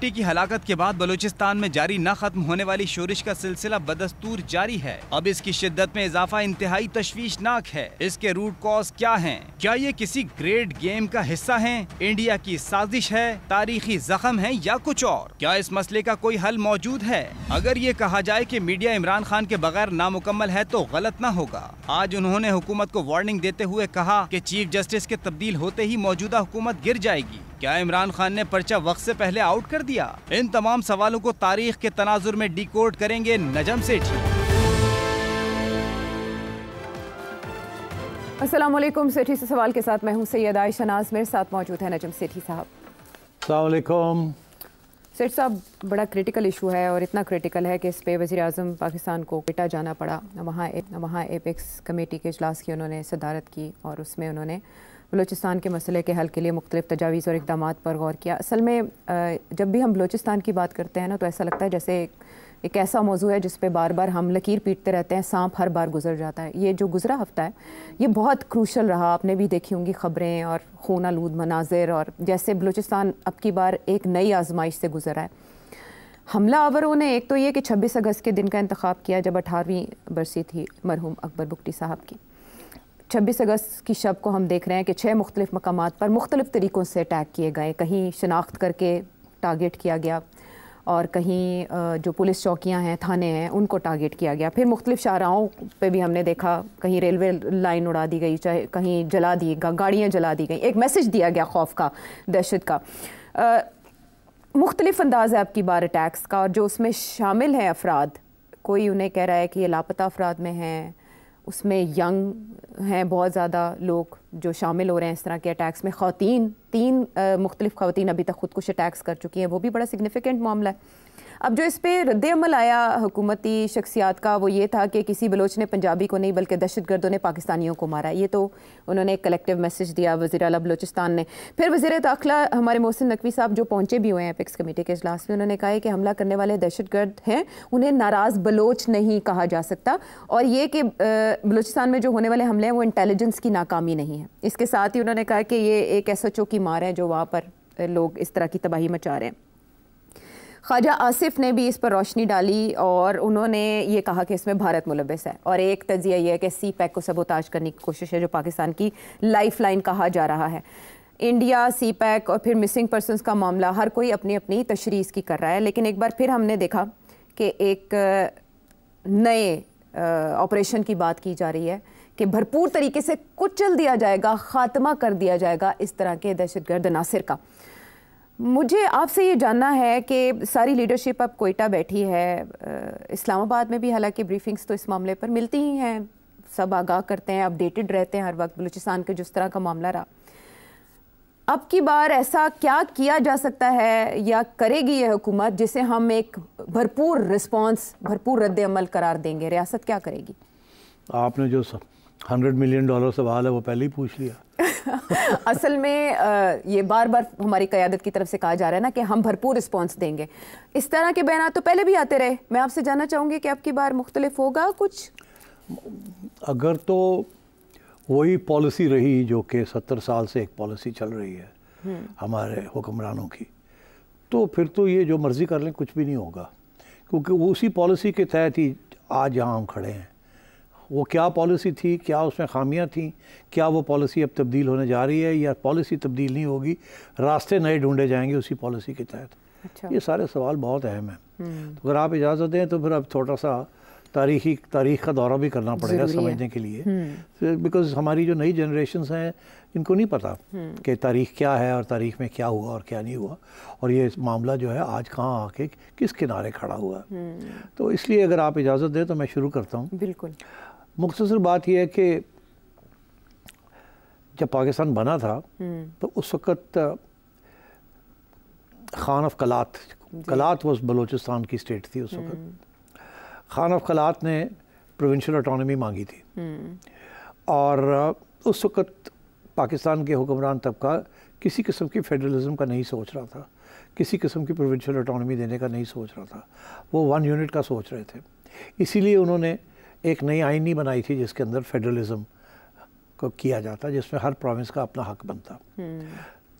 बेटी की हलाकत के बाद बलूचिस्तान में जारी न खत्म होने वाली शोरिश का सिलसिला बदस्तूर जारी है। अब इसकी शिद्दत में इजाफा इंतहाई तशवीशनाक है। इसके रूट कॉज क्या हैं? क्या ये किसी ग्रेट गेम का हिस्सा हैं? इंडिया की साजिश है, तारीखी जख्म है या कुछ और? क्या इस मसले का कोई हल मौजूद है? अगर ये कहा जाए कि मीडिया इमरान खान के बगैर नामुकम्मल है तो गलत न होगा। आज उन्होंने हुकूमत को वार्निंग देते हुए कहा कि चीफ जस्टिस के तब्दील होते ही मौजूदा हुकूमत गिर जाएगी। क्या इमरान खान ने पर्चा वक्त से पहले आउट कर दिया? इन तमाम सवालों को तारीख के तनाजुर में डिकोड करेंगे नजम सेठी। अस्सलाम वालेकुम। सेठी से सवाल के साथ मैं हूं सैयद आयशा नाज, मेरे साथ मौजूद है नजम सेठी साहब। अस्सलाम वालेकुम। सेठ साहब, बड़ा क्रिटिकल इशू है और इतना क्रिटिकल है कि इस पे वज़ीर आज़म पाकिस्तान को क्वेटा जाना पड़ा। वहाँ एपेक्स कमेटी के इजलास की उन्होंने सदारत की और उसमें उन्होंने बलूचिस्तान के मसले के हल के लिए मुख्तलिफ तजावीज़ और इक़दाम पर गौर किया। असल में जब भी हम बलूचिस्तान की बात करते हैं ना तो ऐसा लगता है जैसे एक ऐसा मौजू है जिस पे बार बार हम लकीर पीटते रहते हैं, सांप हर बार गुजर जाता है। ये जो गुजरा हफ्ता है ये बहुत क्रूशल रहा। आपने भी देखी होंगी ख़बरें और खून आलूद मनाजिर, और जैसे बलूचिस्तान अब की बार एक नई आजमाइश से गुजरा है। हमला आवरों ने एक तो ये कि 26 अगस्त के दिन का इंतखाब किया जब 18वीं बरसी थी मरहूम अकबर बुगटी साहब की। 26 अगस्त की शब को हम देख रहे हैं कि 6 मुख्तलिफ मकामात पर मुख्तलिफ तरीक़ों से अटैक किए गए। कहीं शनाख्त करके टारगेट किया गया और कहीं जो पुलिस चौकियां हैं, थाने हैं, उनको टारगेट किया गया। फिर मुख्तलिफ शाहराहों पे भी हमने देखा, कहीं रेलवे लाइन उड़ा दी गई, चाहे कहीं जला दी, गाड़ियाँ जला दी गई। एक मैसेज दिया गया खौफ का, दहशत का। मुख्तलिफ अंदाज है आपकी बार अटैक्स का, और जो उसमें शामिल हैं अफराद, कोई उन्हें कह रहा है कि ये लापता अफराद में हैं, उसमें यंग हैं बहुत ज़्यादा लोग जो शामिल हो रहे हैं इस तरह के अटैक्स में। ख़वातीन, 3 मुख्तलिफ ख़वातीन अभी तक ख़ुदकुश अटैक्स कर चुकी हैं, वो भी बड़ा सिग्निफिकेंट मामला है। अब जो इस पर रद्द-ए-अमल आया हुकूमती शख्सियात का वो ये था कि किसी बलोच ने पंजाबी को नहीं बल्कि दहशतगर्दों ने पाकिस्तानियों को मारा। ये तो उन्होंने एक कलेक्टिव मैसेज दिया वज़ीर आला बलोचिस्तान ने। फिर वज़ीर दाखिला हमारे मोहसिन नकवी साहब जो पहुँचे भी हुए हैं एपेक्स कमेटी के इजलास में, उन्होंने कहा है कि हमला करने वाले दहशतगर्द हैं, उन्हें नाराज़ बलोच नहीं कहा जा सकता, और ये कि बलोचिस्तान में जो होने वाले हमले हैं वो इंटेलिजेंस की नाकामी नहीं है। इसके साथ ही उन्होंने कहा कि ये एक SHO की मार है जो वहाँ पर लोग इस तरह की तबाही मचा रहे हैं। ख्वाजा आसिफ ने भी इस पर रोशनी डाली और उन्होंने ये कहा कि इसमें भारत मुलव्वस है, और एक तजिया ये है कि CPEC को सबोताज करने की कोशिश है जो पाकिस्तान की लाइफ लाइन कहा जा रहा है। इंडिया, CPEC और फिर मिसिंग पर्सनस का मामला, हर कोई अपनी अपनी तशरीह की कर रहा है। लेकिन एक बार फिर हमने देखा कि एक नए ऑपरेशन की बात की जा रही है कि भरपूर तरीके से कुचल दिया जाएगा, ख़ात्मा कर दिया जाएगा इस तरह के दहशतगर्द अनासिर का। मुझे आपसे ये जानना है कि सारी लीडरशिप अब कोयटा बैठी है, इस्लामाबाद में भी हालांकि ब्रीफिंग्स तो इस मामले पर मिलती ही हैं, सब आगाह करते हैं, अपडेटेड रहते हैं हर वक्त बलूचिस्तान के जिस तरह का मामला रहा। अब की बार ऐसा क्या किया जा सकता है या करेगी ये हुकूमत जिसे हम एक भरपूर रिस्पॉन्स, भरपूर रद्द-ए-अमल करार देंगे? रियासत क्या करेगी? आपने जो $100 मिलियन सवाल है वो पहले ही पूछ लिया। असल में ये बार बार हमारी क़यादत की तरफ से कहा जा रहा है ना कि हम भरपूर रिस्पॉन्स देंगे। इस तरह के बयान तो पहले भी आते रहे। मैं आपसे जानना चाहूँगी कि अब की बार मुख्तलिफ होगा कुछ? अगर तो वही पॉलिसी रही जो कि 70 साल से एक पॉलिसी चल रही है हमारे हुक्मरानों की, तो फिर तो ये जो मर्ज़ी कर लें कुछ भी नहीं होगा, क्योंकि उसी पॉलिसी के तहत ही आज यहाँ हम खड़े हैं। वो क्या पॉलिसी थी, क्या उसमें खामियां थी, क्या वो पॉलिसी अब तब्दील होने जा रही है या पॉलिसी तब्दील नहीं होगी, रास्ते नए ढूंढे जाएंगे उसी पॉलिसी के तहत? अच्छा। ये सारे सवाल बहुत अहम हैं। तो अगर आप इजाज़त दें तो फिर अब थोड़ा सा तारीख़ का दौरा भी करना पड़ेगा समझने के लिए, बिकॉज़ हमारी जो नई जनरेशन्स हैं इनको नहीं पता कि तारीख़ क्या है और तारीख़ में क्या हुआ और क्या नहीं हुआ, और ये मामला जो है आज कहाँ आके किस किनारे खड़ा हुआ। तो इसलिए अगर आप इजाज़त दें तो मैं शुरू करता हूँ। बिल्कुल। मुख्तसर बात यह है कि जब पाकिस्तान बना था तो उस वक़्त Khan of Kalat was Balochistan की स्टेट थी उस वक़्त। खान ऑफ कलात ने प्रोविंशियल ऑटोनॉमी मांगी थी, और उस वक़्त पाकिस्तान के हुक्मरान तबका किसी किस्म की फेडरलिज्म का नहीं सोच रहा था, किसी किस्म की प्रोविंशियल ऑटोनॉमी देने का नहीं सोच रहा था, वो 1 यूनिट का सोच रहे थे। इसीलिए उन्होंने एक नई आइन नहीं बनाई थी जिसके अंदर फेडरलिज्म को किया जाता, जिसमें हर प्रोविंस का अपना हक बनता।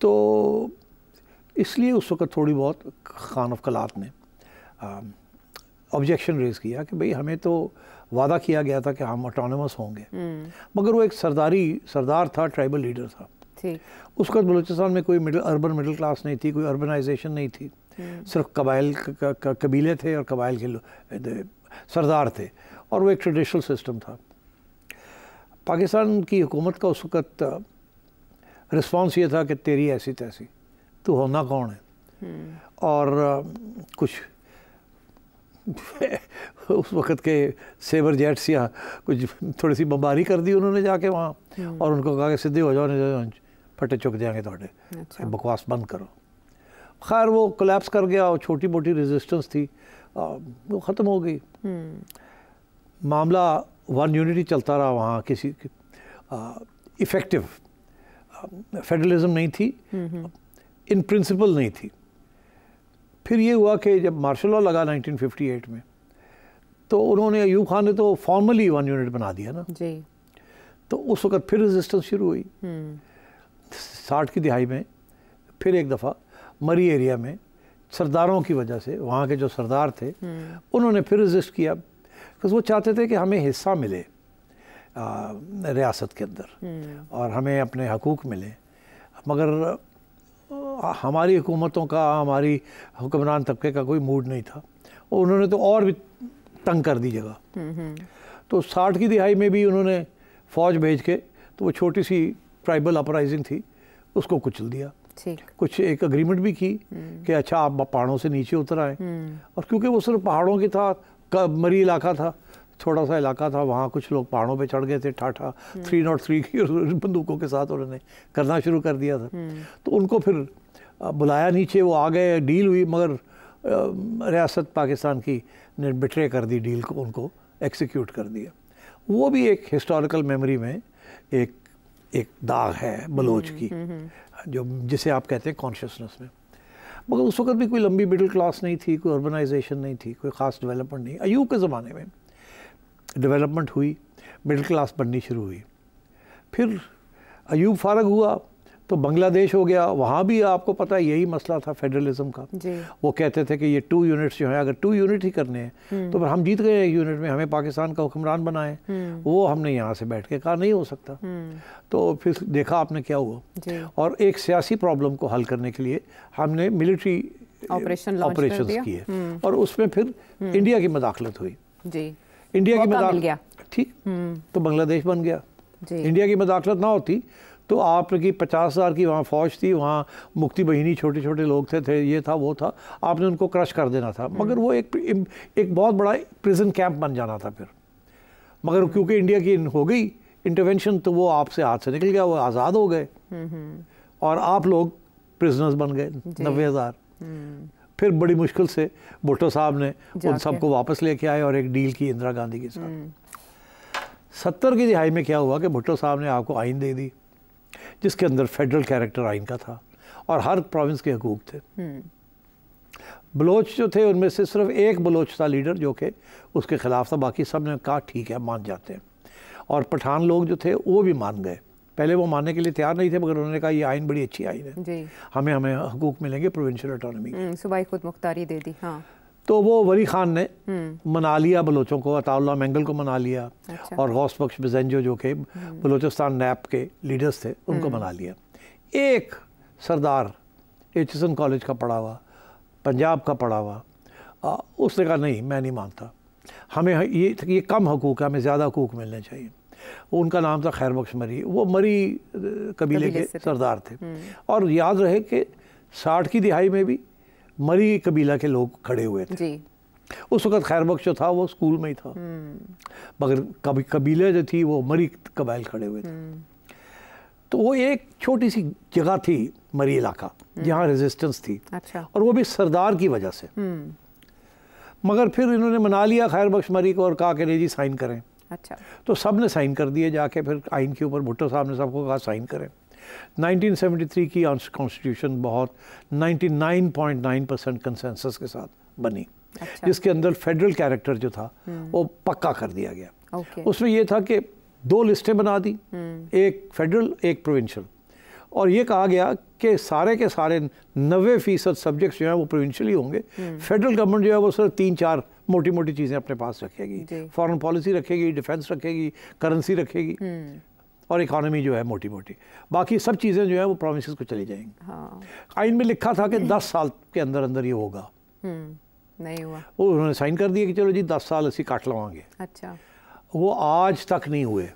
तो इसलिए उस वक्त थोड़ी बहुत खान ऑफ कलात ने ऑब्जेक्शन रेज़ किया कि भाई हमें तो वादा किया गया था कि हम ऑटोनमस होंगे, मगर वो एक सरदार था, ट्राइबल लीडर था। उस वक्त बलूचिस्तान में कोई अर्बन मिडिल क्लास नहीं थी, कोई अर्बनाइजेशन नहीं थी, सिर्फ कबाइल कबीले थे और कबाइल के सरदार थे, और वो एक ट्रेडिशनल सिस्टम था। पाकिस्तान की हुकूमत का उस वक्त रिस्पॉन्स ये था कि तेरी ऐसी तैसी, तू होना कौन है। और कुछ उस वक्त के सेवर जेट्स या कुछ थोड़ी सी बमबारी कर दी उन्होंने जाके वहाँ, और उनको कहा कि सीधे हो जाओ, नहीं फटे चुक जाएंगे थोड़े, बकवास बंद करो। खैर वो कोलैप्स कर गया, और छोटी मोटी रेजिस्टेंस थी वो ख़त्म हो गई। मामला वन यूनिटी चलता रहा वहाँ, किसी इफ़ेक्टिव फेडरलिज्म नहीं थी, इन प्रिंसिपल नहीं थी। फिर ये हुआ कि जब मार्शल लॉ लगा 1958 में, तो उन्होंने अयूब खान ने तो फॉर्मली वन यूनिट बना दिया ना जी। तो उस वक्त फिर रेजिस्टेंस शुरू हुई। 60 की दिहाई में फिर एक दफ़ा मरी एरिया में सरदारों की वजह से, वहाँ के जो सरदार थे उन्होंने फिर रेजिस्ट किया, बिकॉज वो चाहते थे कि हमें हिस्सा मिले रियासत के अंदर और हमें अपने हकूक़ मिले। मगर हमारी हुकूमतों का, हमारी हुक्मरान तबके का कोई मूड नहीं था, और उन्होंने तो और भी तंग कर दी जगह। तो 60 की दिहाई में भी उन्होंने फ़ौज भेज के, तो वो छोटी सी ट्राइबल अपराइजिंग थी, उसको कुचल दिया। कुछ एक एग्रीमेंट भी की कि अच्छा आप पहाड़ों से नीचे उतर आए, और क्योंकि वो सिर्फ पहाड़ों की था, मरी इलाका था, थोड़ा सा इलाका था, वहाँ कुछ लोग पहाड़ों पे चढ़ गए थे, ठाठा 303 की बंदूकों के साथ उन्होंने करना शुरू कर दिया था। तो उनको फिर बुलाया नीचे, वो आ गए, डील हुई, मगर रियासत पाकिस्तान की ने बिट्रे कर दी डील को, उनको एक्सिक्यूट कर दिया। वो भी एक हिस्टोरिकल मेमोरी में एक दाग है बलोच की, जो जिसे आप कहते हैं कॉन्शियसनेस में। मगर उस वक्त भी कोई लंबी मिडिल क्लास नहीं थी, कोई अर्बनाइजेशन नहीं थी, कोई ख़ास डेवलपमेंट नहीं। अयूब के ज़माने में डेवलपमेंट हुई, मिडिल क्लास बननी शुरू हुई। फिर अयूब फारग हुआ तो बांग्लादेश हो गया, वहाँ भी आपको पता है यही मसला था फेडरलिज्म का। वो कहते थे कि ये 2 यूनिट्स जो हैं, अगर 2 यूनिट ही करने हैं तो फिर हम जीत गए 1 यूनिट में, हमें पाकिस्तान का हुक्मरान बनाए। वो हमने यहाँ से बैठ के कहा नहीं हो सकता। तो फिर देखा आपने क्या हुआ, और एक सियासी प्रॉब्लम को हल करने के लिए हमने मिलिट्री ऑपरेशन किए, और उसमें फिर इंडिया की मदाखलत हुई। इंडिया की मदाखलत, ठीक, तो बांग्लादेश बन गया। इंडिया की मदाखलत ना होती तो आपकी 50,000 की वहाँ फ़ौज थी, वहाँ मुक्ति बहिनी छोटे छोटे लोग थे, ये था वो था, आपने उनको क्रश कर देना था। मगर वो एक बहुत बड़ा प्रिजन कैंप बन जाना था फिर। मगर क्योंकि इंडिया की हो गई इंटरवेंशन, तो वो आपसे हाथ से निकल गया, वो आज़ाद हो गए, और आप लोग प्रिजनर्स बन गए 90,000। फिर बड़ी मुश्किल से भुट्टो साहब ने उन सबको वापस लेके आए और एक डील की इंदिरा गांधी के साथ। 70 की दिहाई में क्या हुआ कि भुट्टो साहब ने आपको आइन दे दी, जिसके अंदर फेडरल कैरेक्टर आइन का था, और हर प्रोविंस के हकूक थे। बलोच जो थे उनमें से सिर्फ एक बलोच था लीडर जो कि उसके ख़िलाफ़ था, बाकी सब ने कहा ठीक है मान जाते हैं। और पठान लोग जो थे वो भी मान गए। पहले वो मानने के लिए तैयार नहीं थे, मगर उन्होंने कहा ये आइन बड़ी अच्छी आइन है जी, हमें हकूक मिलेंगे प्रोविंशियल ऑटोनॉमी, सूबाई खुद मुख्तारी दे दी। हाँ। तो वो वली खान ने मना लिया बलोचों को, अताउल्लाह मेंगल को मना लिया, और गौस बख्श बिज़ेंजो जो के बलोचिस्तान नैप के लीडर्स थे उनको मना लिया। एक सरदार एचएसएन कॉलेज का पढ़ा हुआ, पंजाब का पढ़ा हुआ, उसने कहा नहीं मैं नहीं मानता, हमें ये कम हकूक़ है, हमें ज़्यादा हकूक़ मिलने चाहिए। उनका नाम था खैर बख्श मरी, वो मरी कबीले के सरदार थे। और याद रहे कि 60 की दिहाई में भी मरी कबीला के लोग खड़े हुए थे जी। उस वक्त खैर बख्श जो था वो स्कूल में ही था, मगर कबीले जो थी वो मरी कबाइल खड़े हुए थे। तो वो एक छोटी सी जगह थी मरी इलाका जहाँ रेजिस्टेंस थी। अच्छा। और वो भी सरदार की वजह से। मगर फिर इन्होंने मना लिया खैर बख्श मरी को और कहा कि नहीं जी साइन करें। अच्छा। तो सब ने साइन कर दिए जाके, फिर आइन के ऊपर भुट्टो साहब ने सबको कहा साइन करें। 1973 की कॉन्स्टिट्यूशन बहुत 99.9% कंसेंसस के साथ बनी। अच्छा। जिसके अंदर फेडरल कैरेक्टर जो था वो पक्का कर दिया गया। उसमें ये था कि 2 लिस्टें बना दी, एक फेडरल एक प्रोविंशियल, और ये कहा गया कि सारे के सारे 90% सब्जेक्ट्स जो हैं वो प्रोविंशियली होंगे। फेडरल गवर्नमेंट जो है वो सिर्फ 3-4 मोटी मोटी चीज़ें अपने पास रखेगी, फॉरेन पॉलिसी रखेगी, डिफेंस रखेगी, करेंसी रखेगी और इकोनॉमी जो है मोटी मोटी, बाकी सब चीज़ें जो है वो प्रोविंसेस को चली जाएंगी। हाँ। आइन में लिखा था कि 10 साल के अंदर अंदर ये होगा, नहीं हुआ। वो उन्होंने साइन कर दिया कि चलो जी 10 साल ऐसी काट लवाएंगे। अच्छा, वो आज तक नहीं हुए।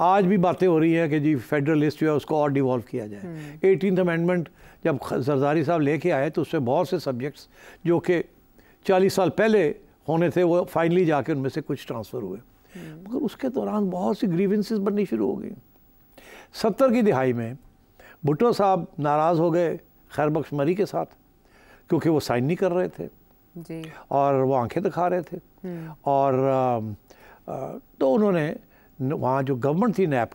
आज भी बातें हो रही हैं कि जी फेडरल लिस्ट जो है उसको और डिवॉल्व किया जाए। 18th अमेंडमेंट जब जरदारी साहब लेके आए तो उसमें बहुत से सब्जेक्ट्स जो कि 40 साल पहले होने थे वो फाइनली जाके उनमें से कुछ ट्रांसफ़र हुए, मगर उसके दौरान बहुत सी ग्रीवेंसेस बननी शुरू हो गई। 70 की दिहाई में भुट्टो साहब नाराज़ हो गए खैर बख्श मरी के साथ क्योंकि वो साइन नहीं कर रहे थे जी, और वो आंखें दिखा रहे थे। और तो उन्होंने वहाँ जो गवर्नमेंट थी नैब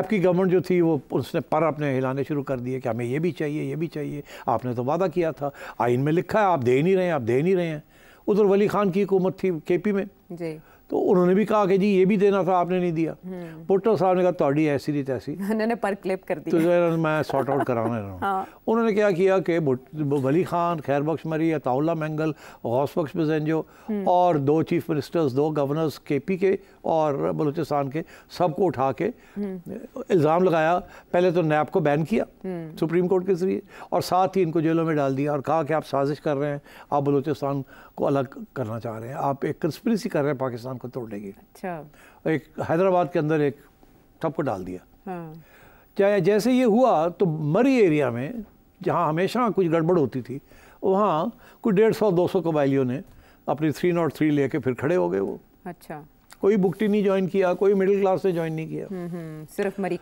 की गवर्नमेंट जो थी वो उसने पर अपने हिलाने शुरू कर दिए कि हमें ये भी चाहिए, ये भी चाहिए, आपने तो वादा किया था, आइन में लिखा है, आप दे नहीं रहे हैं, आप दे नहीं रहे हैं। उधर वली खान की हुकूमत थी केपी में जी, तो उन्होंने भी कहा कि जी ये भी देना था, आपने नहीं दिया। भुट्टो साहब ने कहा तौड़ी ऐसी नहीं तैसी, उन्होंने पर क्लिप कर दिया, तो मैं सॉर्ट आउट कराने रहा हूँ। हाँ। उन्होंने क्या किया कि वली खान, खैर बख्श मरी, अताउल्ला मैंगल, गौस बख्श बजेंजो और 2 चीफ मिनिस्टर्स, 2 गवर्नर्स केपी के और बलूचिस्तान के, सबको उठा के इल्ज़ाम लगाया। पहले तो नैब को बैन किया सुप्रीम कोर्ट के जरिए और साथ ही इनको जेलों में डाल दिया और कहा कि आप साजिश कर रहे हैं, आप बलूचिस्तान को अलग करना चाह रहे हैं, आप एक कंस्पिरेसी कर रहे हैं पाकिस्तान को तोड़ने की। अच्छा। एक हैदराबाद के अंदर एक सबको डाल दिया। हाँ। चाहे जैसे ये हुआ तो मरी एरिया में जहाँ हमेशा कुछ गड़बड़ होती थी वहाँ कुछ 150-200 कबायलियों ने अपनी 303 लेके फिर खड़े हो गए वो। अच्छा। कोई बुकटी नहीं ज्वाइन किया, कोई मिडिल क्लास ने ज्वाइन नहीं किया, सिर्फ मरी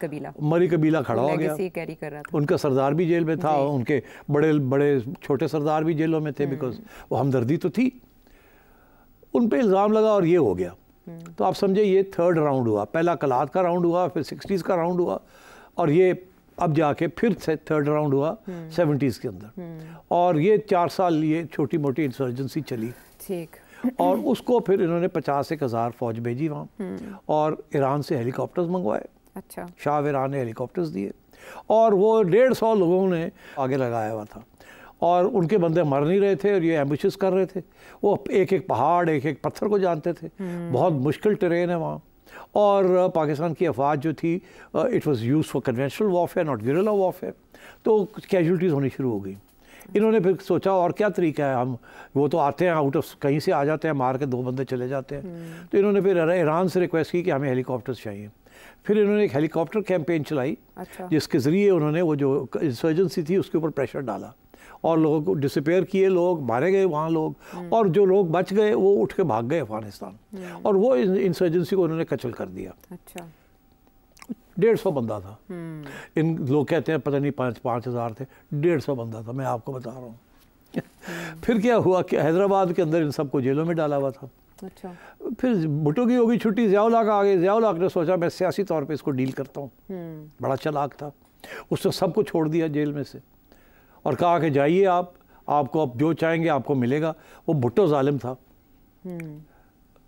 कबीला खड़ा हो गया, कैरी कर रहा था। उनका सरदार भी जेल में था, उनके बड़े बड़े छोटे सरदार भी जेलों में थे, बिकॉज वो हमदर्दी तो थी। उन पे इल्ज़ाम लगा और ये हो गया। तो आप समझे ये 3rd राउंड हुआ, पहला कलात का राउंड हुआ, फिर 60s का राउंड हुआ और ये अब जाके फिर से 3rd राउंड हुआ 70s के अंदर। और ये 4 साल ये छोटी मोटी इंसर्जेंसी चली। ठीक। और उसको फिर इन्होंने 50-1,000 फौज भेजी वहाँ और ईरान से हेलीकॉप्टर्स मंगवाए। अच्छा। शाह ईरान ने हेलीकॉप्टर्स दिए और वो 150 लोगों ने आगे लगाया हुआ था और उनके बंदे मर नहीं रहे थे और ये एम्बुशेस कर रहे थे। वो एक एक पहाड़, एक एक पत्थर को जानते थे। बहुत मुश्किल टेरेन है वहाँ और पाकिस्तान की अफवाज जो थी it was used for conventional warfare, not guerrilla warfare. तो कैजुअल्टीज़ होनी शुरू हो गई। इन्होंने फिर सोचा और क्या तरीका है, हम वो तो आते हैं आउट ऑफ कहीं से आ जाते हैं, मार के 2 बंदे चले जाते हैं। तो इन्होंने फिर ईरान से रिक्वेस्ट की कि हमें हेलीकॉप्टर्स चाहिए। फिर इन्होंने एक हेलीकॉप्टर कैंपेन चलाई। अच्छा। जिसके ज़रिए उन्होंने वो जो इंसर्जेंसी थी उसके ऊपर प्रेशर डाला और लोगों को डिसअपेयर किए, लोग मारे गए वहाँ लोग, और जो लोग बच गए वो उठ के भाग गए अफगानिस्तान और वो इंसर्जेंसी को उन्होंने कचल कर दिया। अच्छा। 150 बंदा था। इन लोग कहते हैं पता नहीं 5,000 थे, 150 बंदा था, मैं आपको बता रहा हूँ। फिर क्या हुआ कि हैदराबाद के अंदर इन सबको जेलों में डाला हुआ था। अच्छा। फिर भुट्टो की होगी छुट्टी, ज़ियाउल हक आ गए। ज़ियाउल हक ने सोचा मैं सियासी तौर पे इसको डील करता हूँ, बड़ा चालाक था। उसने सबको छोड़ दिया जेल में से और कहा कि जाइए आपको अब जो चाहेंगे आपको मिलेगा। वो भुट्टो जालिम था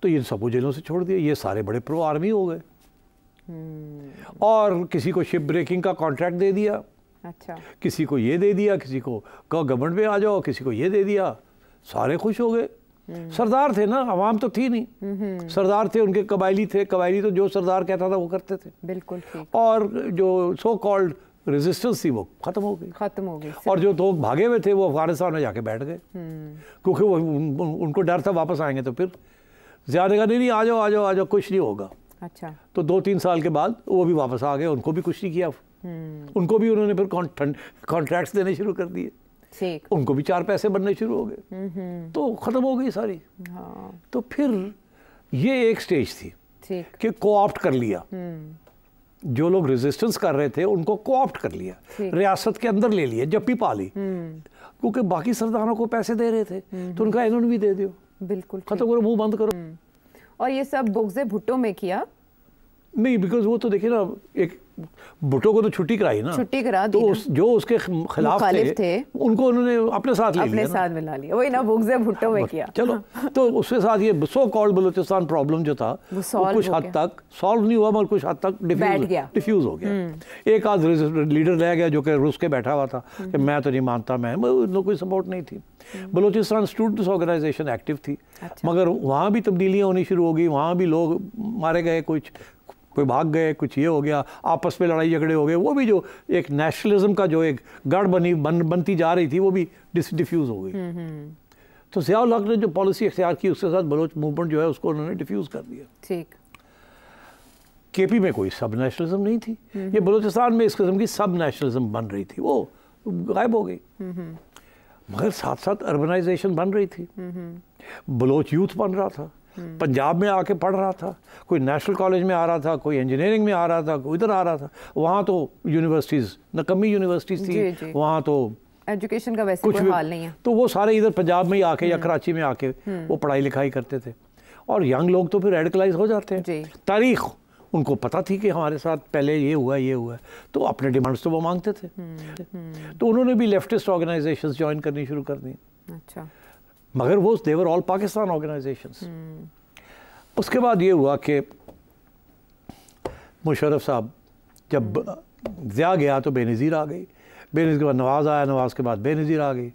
तो ये सबको जेलों से छोड़ दिया। ये सारे बड़े प्रो आर्मी हो गए और किसी को शिप ब्रेकिंग का कॉन्ट्रैक्ट दे दिया। अच्छा। किसी को ये दे दिया, किसी को कहो गवर्नमेंट में आ जाओ, किसी को ये दे दिया, सारे खुश हो गए। सरदार थे ना, अवाम तो थी नहीं। सरदार थे, उनके कबायली थे, कबायली तो जो सरदार कहता था वो करते थे। बिल्कुल ठीक। और जो सो कॉल्ड रेजिस्टेंस थी वो खत्म हो गई और जो लोग भागे हुए थे वो अफगानिस्तान में जाके बैठ गए क्योंकि वो उनको डर था वापस आएंगे तो फिर ज़्यादा का नहीं आ जाओ कुछ नहीं होगा। अच्छा। तो 2-3 साल के बाद वो भी वापस आ गए, उनको भी कुछ नहीं किया। उनको भी उन्होंने फिर कॉन्ट्रैक्ट्स देने शुरू कर दिए, उनको भी 4 पैसे बनने शुरू हो गए, तो ख़त्म हो गई सारी। हाँ। तो फिर ये एक स्टेज थी कि कोऑप्ट कर लिया, जो लोग रेजिस्टेंस कर रहे थे उनको कोऑप्ट कर लिया, रियासत के अंदर ले लिया, जप्पी पा ली, क्योंकि बाकी सरदारों को पैसे दे रहे थे तो उनका इन्होंने भी दे दियो। बिल्कुल खत्म करो, मुंह बंद करो। और ये सब बुग़्ज़े भुट्टो में किया? नहीं, बिकॉज वो तो देखिए ना, एक भुट्टो को तो छुट्टी कराई ना, छुट्टी करा दी तो ना। जो उसके खिलाफ थे उनको उन्होंने अपने साथ ले लिया, अपने साथ मिला लिया। वही ना बुग़्ज़ भुट्टो में किया। चलो तो उसके साथ ये सो कॉल्ड बलूचिस्तान प्रॉब्लम जो था वो कुछ हद तक सॉल्व नहीं हुआ, मगर कुछ हद तक डिफ्यूज हो गया। एक आध लीडर रह गया जो कि रुस के बैठा हुआ था कि मैं तो नहीं मानता, मैं कोई सपोर्ट नहीं थी। बलूचिस्तान स्टूडेंट्स ऑर्गेनाइजेशन एक्टिव थी, मगर वहाँ भी तब्दीलियाँ होनी शुरू हो गई, वहाँ भी लोग मारे गए, कोई भाग गए, कुछ ये हो गया, आपस में लड़ाई झगड़े हो गए। वो भी जो एक नेशनलिज्म का जो एक गढ़ बनती जा रही थी वो भी डिफ्यूज़ हो गई। तो ज़िया-उल हक ने जो पॉलिसी इख्तियार की उसके साथ बलोच मूवमेंट जो है उसको उन्होंने डिफ्यूज़ कर दिया। ठीक। केपी में कोई सब नेशनलिज्म नहीं थी, ये बलूचिस्तान में इस किस्म की सब नेशनलिज्म बन रही थी, वो गायब हो गई। मगर साथ साथ अर्बनाइजेशन बन रही थी, बलोच यूथ बन रहा था, पंजाब में आके पढ़ रहा था, कोई नेशनल कॉलेज में आ रहा था, कोई इंजीनियरिंग में आ रहा था, कोई इधर आ रहा था। वहाँ तो यूनिवर्सिटीज़ नकम्मी यूनिवर्सिटीज़ थी, वहाँ तो एजुकेशन का वैसे कोई हाल नहीं है। तो वो सारे इधर पंजाब में ही आके या कराची में आके वो पढ़ाई लिखाई करते थे, और यंग लोग तो फिर रेडिकलाइज हो जाते हैं। तारीख उनको पता थी कि हमारे साथ पहले ये हुआ, तो अपने डिमांड्स तो वो मांगते थे। तो उन्होंने भी लेफ्टिस्ट ऑर्गेनाइजेशंस ज्वाइन करनी शुरू कर दी। अच्छा। मगर वो देवर ऑल पाकिस्तान ऑर्गेनाइजेशंस। उसके बाद ये हुआ कि मुशर्रफ साहब जब ज़िया गया तो बेनज़ीर आ गई, बेनज़ीर के बाद नवाज़ आया, नवाज़ के बाद बेनज़ीर आ गई।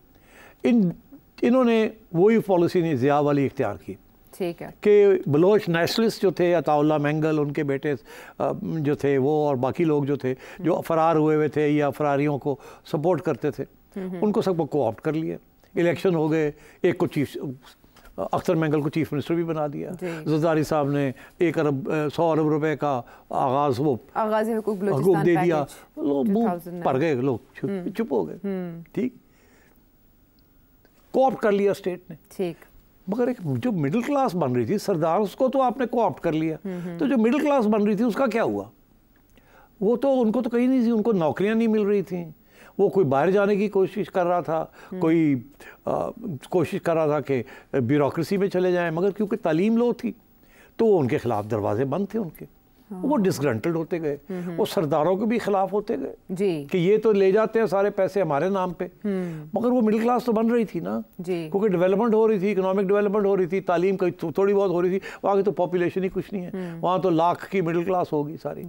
इन्होंने वही पॉलिसी नहीं ज़िया वाली इख्तियार की। ठीक है। कि बलोच नेशनलिस्ट जो थे, अताउल्ला मेंगल उनके बेटे जो थे वो, और बाकी लोग जो थे जो फरार हुए थे या फरारियों को सपोर्ट करते थे, उनको सबको कोऑप्ट कर लिया। इलेक्शन हो गए, एक को अख्तर मेंगल को चीफ मिनिस्टर भी बना दिया। ज़रदारी साहब ने 100 अरब रुपए का आगाज़ हुकूक दे दिया, लोग मुँह भर गए, लोग चुप हो गए। ठीक, कोऑप्ट कर लिया स्टेट ने। ठीक। मगर एक जो मिडिल क्लास बन रही थी, सरदार उसको तो आपने कोऑप्ट कर लिया, तो जो मिडिल क्लास बन रही थी उसका क्या हुआ? वो तो उनको तो कहीं नहीं थी, उनको नौकरियां नहीं मिल रही थी, वो कोई बाहर जाने की कोशिश कर रहा था, कोई कोशिश कर रहा था कि ब्यूरोक्रेसी में चले जाएं, मगर क्योंकि तालीम लो थी तो उनके खिलाफ दरवाजे बंद थे उनके। वो डिसग्रंटल्ड होते गए, वो सरदारों के भी खिलाफ होते गए जी कि ये तो ले जाते हैं सारे पैसे हमारे नाम पे। मगर वो मिडिल क्लास तो बन रही थी ना, क्योंकि डेवलपमेंट हो रही थी, इकोनॉमिक डेवलपमेंट हो रही थी, तालीम की थोड़ी बहुत हो रही थी। वहाँ की तो पॉपुलेशन ही कुछ नहीं है, वहाँ तो लाख की मिडिल क्लास होगी सारी।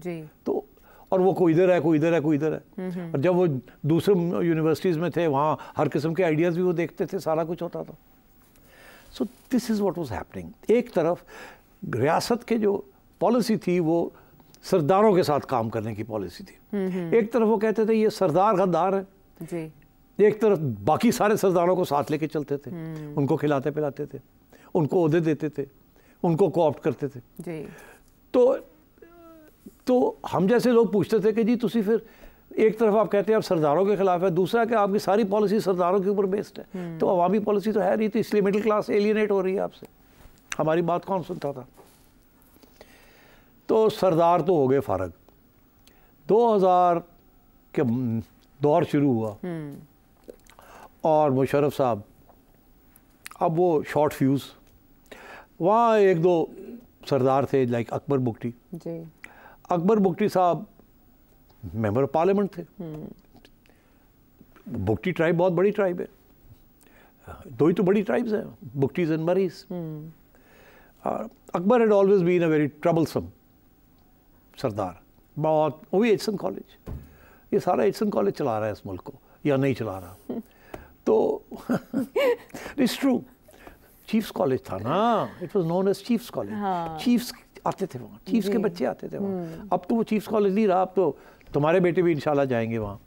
तो और वो कोई इधर है, कोई इधर है, कोई इधर है। और जब वो दूसरे यूनिवर्सिटीज़ में थे वहाँ हर किस्म के आइडियाज़ भी वो देखते थे, सारा कुछ होता था। So this is what was happening. एक तरफ रियासत के जो पॉलिसी थी वो सरदारों के साथ काम करने की पॉलिसी थी, एक तरफ वो कहते थे ये सरदार गद्दार है जी, एक तरफ बाकी सारे सरदारों को साथ लेके चलते थे, उनको खिलाते पिलाते थे, उनको ओहदे देते थे, उनको कोऑप्ट करते थे जी। तो हम जैसे लोग पूछते थे कि जी तुसी फिर एक तरफ आप कहते हैं आप सरदारों के खिलाफ है, दूसरा कि आपकी सारी पॉलिसी सरदारों के ऊपर बेस्ड है, तो अवामी पॉलिसी तो है नहीं, तो इसलिए मिडिल क्लास एलियनेट हो रही है आपसे, हमारी बात कौन सुनता था। तो सरदार तो हो गए फारग, 2000 के दौर शुरू हुआ और मुशर्रफ साहब अब वो शॉर्ट फ्यूज़, वहाँ एक दो सरदार थे लाइक अकबर बुगटी जी। अकबर बुगटी साहब मेंबर ऑफ पार्लियामेंट थे। बुगटी ट्राइब बहुत बड़ी ट्राइब है, दो ही तो बड़ी ट्राइब्स हैं, Bugtis and Marris. Akbar had always been a very troublesome sardar, बहुत, वो भी एचसन कॉलेज, ये सारा एचसन कॉलेज चला रहा है इस मुल्क को या नहीं चला रहा, तो इट्स ट्रू, चीफ्स कॉलेज था ना, it was known as chiefs college, chiefs आते थे वहाँ, चीफ्स के बच्चे आते थे वहाँ। अब तो वो चीफ्स कॉलेज नहीं रहा, अब तो तुम्हारे बेटे भी इंशाल्लाह जाएंगे वहाँ।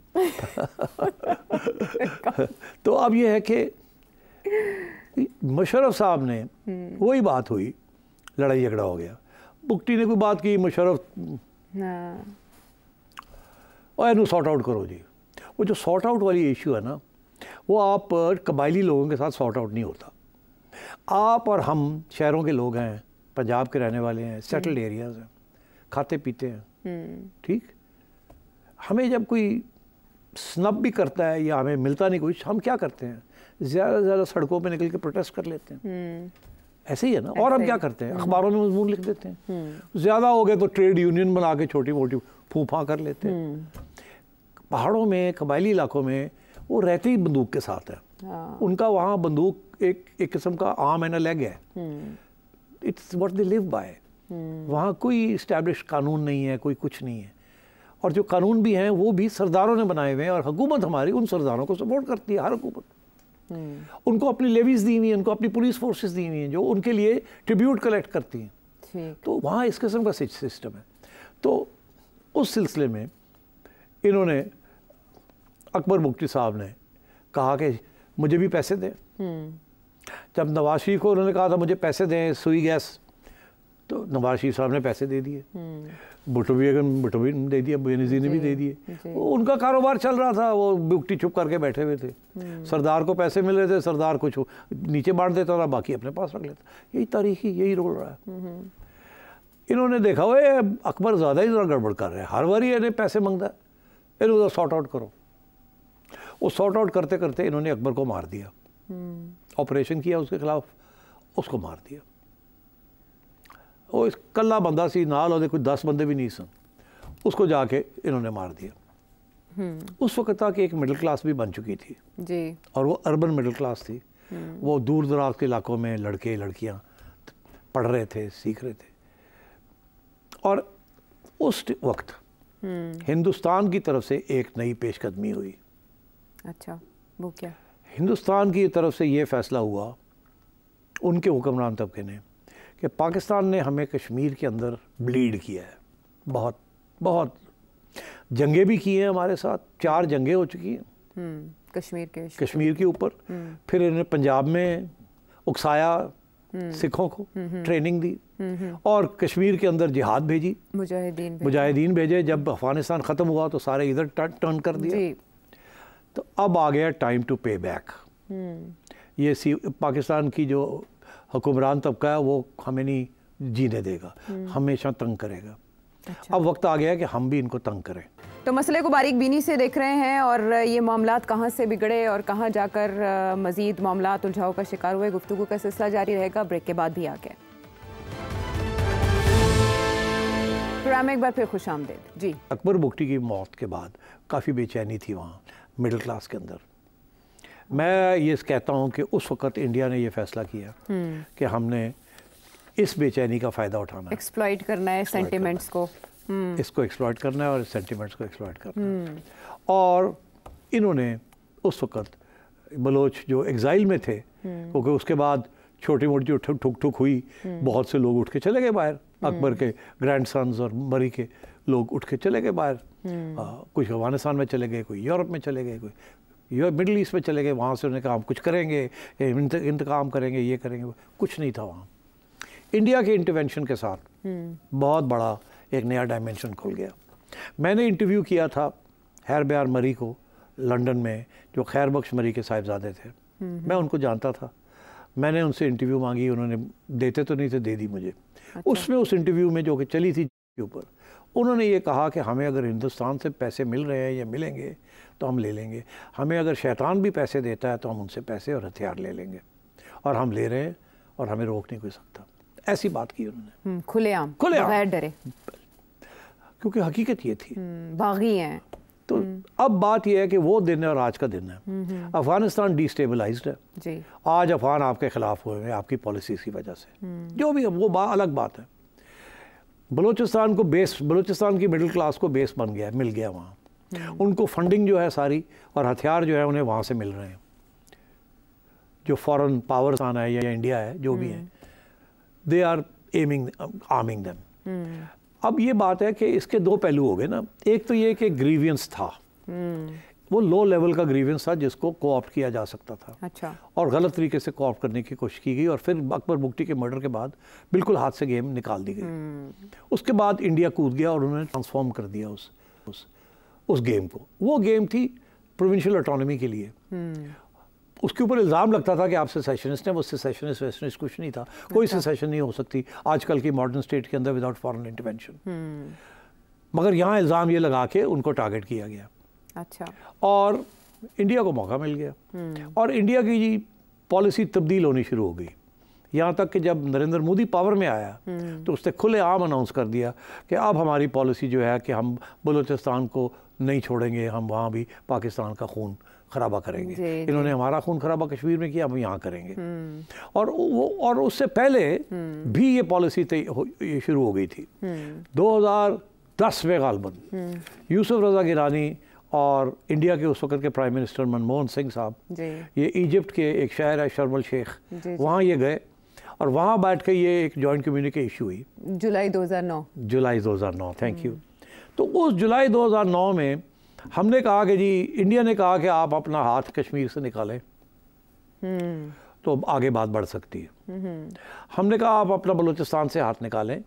तो अब ये है कि मुशर्रफ साहब ने वही बात हुई, लड़ाई झगड़ा हो गया, बुगटी ने कोई बात की, मुशर्रफ और इन्हें सॉर्ट आउट करो जी। वो जो सॉर्ट आउट वाली इशू है ना, वो आप कबायली लोगों के साथ सॉर्ट आउट नहीं होता। आप और हम शहरों के लोग हैं, पंजाब के रहने वाले हैं, सेटल्ड एरियाज हैं, खाते पीते हैं, ठीक। हमें जब कोई स्नब भी करता है या हमें मिलता नहीं कुछ, हम क्या करते हैं, ज़्यादा से ज़्यादा सड़कों पे निकल के प्रोटेस्ट कर लेते हैं, ऐसे ही है ना। और हम क्या करते हैं, अखबारों में मजमून लिख देते हैं, ज़्यादा हो गए तो ट्रेड यूनियन बना के छोटी मोटी फूफा कर लेते हैं। पहाड़ों में, कबायली इलाकों में वो रहते ही बंदूक के साथ है। उनका वहाँ बंदूक एक किस्म का आर्म एंड अ लेग है। It's what they live by. वहाँ कोई इस्टेब्लिश कानून नहीं है, कोई कुछ नहीं है। और जो कानून भी हैं वो भी सरदारों ने बनाए हुए हैं, और हुकूमत हमारी उन सरदारों को सपोर्ट करती है, हर हुकूमत। उनको अपनी लेवीज दी हुई हैं, उनको अपनी पुलिस फोर्सेस दी हुई हैं जो उनके लिए ट्रिब्यूट कलेक्ट करती हैं। तो वहाँ इस किस्म का सिस्टम है। तो उस सिलसिले में इन्होंने, अकबर बुगटी साहब ने कहा कि मुझे भी पैसे दें। जब नवाज शरीफ को उन्होंने कहा था मुझे पैसे दें सुई गैस, तो नवाज शरीफ साहब ने पैसे दे दिए, भुट्टो भी दे दिया, बेनज़ीर ने भी दे दिए। उनका कारोबार चल रहा था, वो बुगटी चुप करके बैठे हुए थे। सरदार को पैसे मिल रहे थे, सरदार कुछ नीचे बांट देता था, बाकी अपने पास रख लेता। यही तारीखी, यही रोल रहा है। इन्होंने देखा हुआ अकबर ज़्यादा ही ज़रा गड़बड़ कर रहे हैं, हर बार इन्हें पैसे मांगता है, इन्हें सॉर्ट आउट करो। वो सॉर्ट आउट करते करते इन्होंने अकबर को मार दिया, ऑपरेशन किया उसके खिलाफ, उसको मार दिया। वो कल्ला बंदा सी, नाल ਉਹਦੇ कोई 10 बंदे भी नहीं सन, उसको जाके इन्होंने मार दिया। उस वक्त तक एक मिडिल क्लास भी बन चुकी थी जी, और वो अर्बन मिडिल क्लास थी। वो दूर दराज के इलाकों में लड़के लड़कियां पढ़ रहे थे, सीख रहे थे। और उस वक्त हिंदुस्तान की तरफ से एक नई पेशकदमी हुई। अच्छा, वो क्या? हिंदुस्तान की तरफ से ये फैसला हुआ उनके हुक्मरान तबके ने कि पाकिस्तान ने हमें कश्मीर के अंदर ब्लीड किया है, बहुत बहुत जंगें भी की हैं हमारे साथ, 4 जंगें हो चुकी हैं कश्मीर के ऊपर। फिर इन्हें पंजाब में उकसाया, सिखों को ट्रेनिंग दी, और कश्मीर के अंदर जिहाद भेजी, मुजाहिदीन भेजे। जब अफगानिस्तान ख़त्म हुआ तो सारे इधर टर्न कर दिया। तो अब आ गया टाइम टू पे बैक। ये पाकिस्तान की जो हुक्मरान तबका है वो हमें नहीं जीने देगा, हमेशा तंग करेगा। अच्छा। अब वक्त आ गया कि हम भी इनको तंग करें। तो मसले को बारीक बीनी से देख रहे हैं, और ये मामलात कहाँ से बिगड़े और कहाँ जाकर मज़ीद मामलात उलझाव का शिकार हुए। गुफ्तगू का सिलसिला जारी रहेगा, ब्रेक के बाद भी आगे। प्रोग्राम में एक बार फिर खुश आमदीद जी। अकबर बुगटी की मौत के बाद काफ़ी बेचैनी थी वहाँ मिडिल क्लास के अंदर। मैं ये कहता हूँ कि उस वक़्त इंडिया ने ये फ़ैसला किया कि हमने इस बेचैनी का फ़ायदा उठाना है, एक्सप्लॉइट करना है सेंटिमेंट्स को, इसको एक्सप्लॉइट करना है और सेंटिमेंट्स को एक्सप्लॉइट करना है। और इन्होंने उस वक़्त बलोच जो एग्ज़ाइल में थे, क्योंकि उसके बाद छोटी मोटी जो ठुक ठुक हुई, बहुत से लोग उठ के चले गए बाहर। अकबर के ग्रैंड सन्स और मरी के लोग उठ के चले गए बाहर। कुछ अफगानिस्तान में चले गए, कोई यूरोप में चले गए, कोई मिडिल ईस्ट में चले गए। वहाँ से उन्होंने कहा हम कुछ करेंगे, इंतकाम करेंगे, ये करेंगे। कुछ नहीं था वहाँ। इंडिया के इंटरवेंशन के साथ बहुत बड़ा एक नया डायमेंशन खुल गया। मैंने इंटरव्यू किया था हैर ब्यार मरी को लंदन में, जो खैर बख्श मरी के साहिबजादे थे। मैं उनको जानता था, मैंने उनसे इंटरव्यू मांगी, उन्होंने देते तो नहीं थे, दे दी मुझे। अच्छा। उसमें उस इंटरव्यू में जो कि चली थी के ऊपर, उन्होंने ये कहा कि हमें अगर हिंदुस्तान से पैसे मिल रहे हैं या मिलेंगे तो हम ले लेंगे, हमें अगर शैतान भी पैसे देता है तो हम उनसे पैसे और हथियार ले लेंगे, और हम ले रहे हैं और हमें रोक नहीं कोई सकता। ऐसी बात की उन्होंने, खुलेआम, बगैर डरे, क्योंकि हकीकत ये थी, बागी हैं। तो अब बात यह है कि वो दिन है और आज का दिन है। अफगानिस्तान डिस्टेबलाइज्ड है जी। आज अफगान आपके खिलाफ हुए हैं आपकी पॉलिसीज की वजह से, जो भी है वो अलग बात है। बलूचिस्तान को बेस, बलूचिस्तान की मिडिल क्लास को बेस बन गया, मिल गया वहाँ। उनको फंडिंग जो है सारी और हथियार जो है उन्हें वहाँ से मिल रहे हैं। जो फॉरेन पावर्स आना है या इंडिया है, जो भी है, they are aiming arming them. अब ये बात है कि इसके 2 पहलू हो गए ना। एक तो ये कि ग्रीवियंस था, वो लो लेवल का ग्रीवियंस था जिसको कोऑप्ट किया जा सकता था। अच्छा। और गलत तरीके से कोऑप्ट करने की कोशिश की गई, और फिर अकबर बुगटी के मर्डर के बाद बिल्कुल हाथ से गेम निकाल दी गई। उसके बाद इंडिया कूद गया और उन्होंने ट्रांसफॉर्म कर दिया उस गेम को। वो गेम थी प्रोविंशियल ऑटोनॉमी के लिए। उसके ऊपर इल्ज़ाम लगता था कि आप सेसेशनिस्ट हैं, वो सेसेशनिस्ट वेस्टर्निस्ट कुछ नहीं था। कोई सेसेशन नहीं हो सकती आजकल की मॉडर्न स्टेट के अंदर विदाउट फॉरेन इंटरवेंशन। मगर यहाँ इल्ज़ाम ये लगा के उनको टारगेट किया गया। अच्छा। और इंडिया को मौका मिल गया, और इंडिया की पॉलिसी तब्दील होनी शुरू हो गई। यहाँ तक कि जब नरेंद्र मोदी पावर में आया तो उसने खुलेआम अनाउंस कर दिया कि अब हमारी पॉलिसी जो है कि हम बलूचिस्तान को नहीं छोड़ेंगे, हम वहाँ भी पाकिस्तान का खून खराबा करेंगे। इन्होंने हमारा खून खराबा कश्मीर में किया, हम यहाँ करेंगे। और उससे पहले भी ये पॉलिसी ये शुरू हो गई थी। 2010 में गालबन यूसुफ रजा गिलानी और इंडिया के उस वक्त के प्राइम मिनिस्टर मनमोहन सिंह साहब, ये इजिप्ट के एक शहर है शर्म अल शेख, वहाँ ये गए और वहाँ बैठ के ये एक जॉइंट कम्युनिके इशू हुई जुलाई 2009। Thank you. तो उस जुलाई 2009 में हमने कहा कि जी, इंडिया ने कहा कि आप अपना हाथ कश्मीर से निकालें तो आगे बात बढ़ सकती है। हमने कहा आप अपना बलूचिस्तान से हाथ निकालें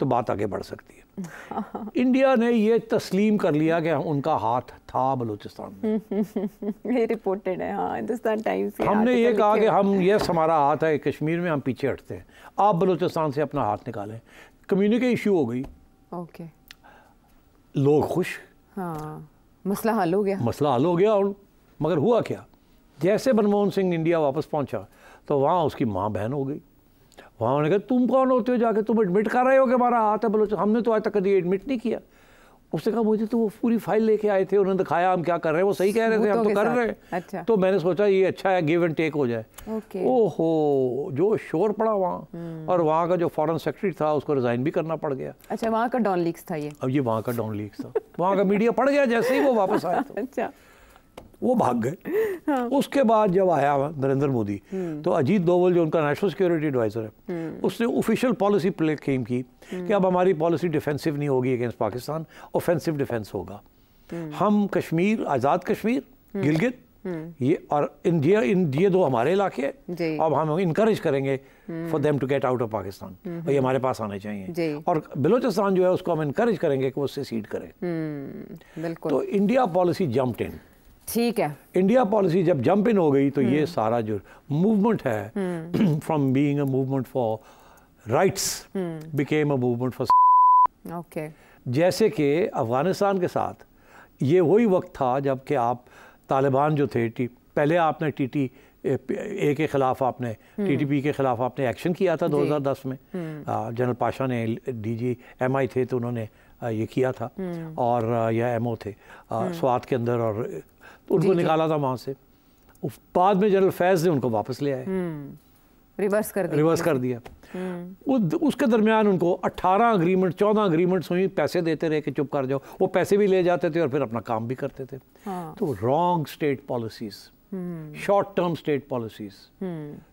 तो बात आगे बढ़ सकती है। इंडिया ने ये तस्लीम कर लिया कि उनका हाथ था बलूचिस्तान में। ये रिपोर्टेड है, हाँ, हिंदुस्तान टाइम्स। हमने ये कहा कि हम हमारा हाथ है कश्मीर में, हम पीछे हटते हैं, आप बलूचिस्तान से अपना हाथ निकालें। कम्युनिके इशू हो गई, ओके, लोग खुश, हाँ, मसला हल हो गया। और मगर हुआ क्या, जैसे मनमोहन सिंह इंडिया वापस पहुंचा तो वहाँ उसकी माँ बहन हो गई। वहाँ उन्होंने कहा तुम कौन होते हो जाके, तुम एडमिट कर रहे हो कि हमारा हाथ है बलूचिस्तान, हमने तो आज तक कभी एडमिट नहीं किया। उसने कहा मुझे तो वो पूरी फाइल लेके आए थे, उन्होंने दिखाया हम क्या कर रहे हैं, वो सही कह रहे थे, हम तो कर रहे हैं। अच्छा। तो मैंने सोचा ये अच्छा है, गिव एंड टेक हो जाए। ओहो, जो शोर पड़ा वहाँ, और वहाँ का जो फॉरेन सेक्रेटरी था उसको रिजाइन भी करना पड़ गया। अच्छा, वहाँ का डॉन लीक्स था ये? अब ये वहाँ का डॉन लीक्स था, वहाँ का मीडिया पड़ गया जैसे ही वो वापस आया। अच्छा, वो भाग गए। हाँ। उसके बाद जब आया नरेंद्र मोदी तो अजीत डोवल जो उनका नेशनल सिक्योरिटी एडवाइजर है, उसने ऑफिशियल पॉलिसी क्लेम की कि अब हमारी पॉलिसी डिफेंसिव नहीं होगी अगेंस्ट पाकिस्तान, ऑफेंसिव डिफेंस होगा। हम कश्मीर, आज़ाद कश्मीर, गिलगित, ये और इंडिया, ये दो हमारे इलाके हैं, अब हम इनकरेज करेंगे for them to get out of Pakistan, और ये हमारे पास आने चाहिए, और बलूचिस्तान जो है उसको हम इनकरेज करेंगे कि वो उससे सीड करे। बिल्कुल। तो इंडिया पॉलिसी जंप्ड इन। ठीक है, इंडिया पॉलिसी जब जंप इन हो गई तो ये सारा जो मूवमेंट है from being a movement for rights became a movement for okay. जैसे कि अफगानिस्तान के साथ ये वही वक्त था जब कि आप तालिबान जो थे, पहले आपने TTP के ख़िलाफ़ आपने TTP के ख़िलाफ़ आपने एक्शन किया था 2010 में। जनरल पाशा ने DG MI थे तो उन्होंने ये किया था, और यह MO थे स्वात के अंदर, और उनको निकाला था वहाँ से। बाद में जनरल फैज़ ने उनको वापस ले आए, रिवर्स कर दिया। उसके दरमियान उनको 18 अग्रीमेंट 14 अग्रीमेंट्स हुई, पैसे देते रहे कि चुप कर जाओ, वो पैसे भी ले जाते थे और फिर अपना काम भी करते थे। हाँ। तो wrong state policies, short term state policies,